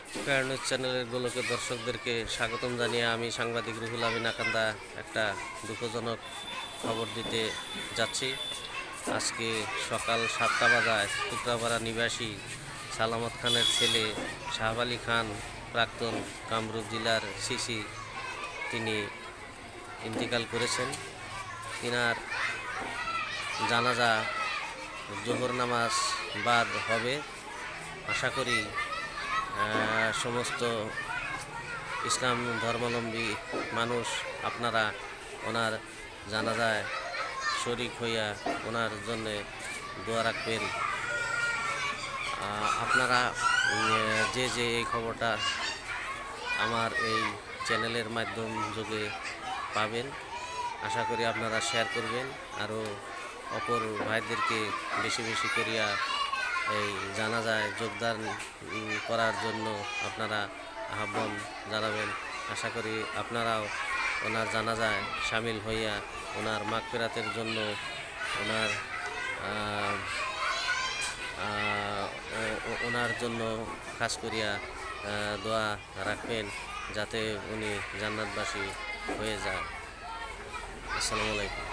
Fire news চ্যানেলের গোলকের দর্শকদেরকে স্বাগতম জানিয়ে আমি সাংবাদিক রুহুল আমিন আকান্দা একটা দুঃখজনক খবর দিতে যাচ্ছি। আজকে সকাল 7টা বাজায় টুকরাপাড়া নিবাসী সালামত খানের ছেলে শাহাব আলী খান, প্রাক্তন কামরূপ জেলার সিসি, তিনি ইন্তেকাল করেছেন। তিনার জানাজা জোহর নামাজ বাদ হবে। আশা করি সমস্ত ইসলাম ধর্মাবলম্বী মানুষ আপনারা ওনার জানাজায় শরিক হইয়া ওনার জন্যে দোয়া রাখবেন। আপনারা যে এই খবরটা আমার এই চ্যানেলের মাধ্যম যোগে পাবেন, আশা করি আপনারা শেয়ার করবেন। আরও অপর ভাইদেরকে বেশি বেশি করিয়া এই জানাজায় যোগদান করার জন্য আপনারা আহ্বান জানাবেন। আশা করি আপনারাও ওনার জানাজায় সামিল হইয়া ওনার মাগফিরাতের জন্য ওনার জন্য খাস করিয়া দোয়া রাখবেন, যাতে উনি জান্নাতবাসী হয়ে যায়। আসসালামু আলাইকুম।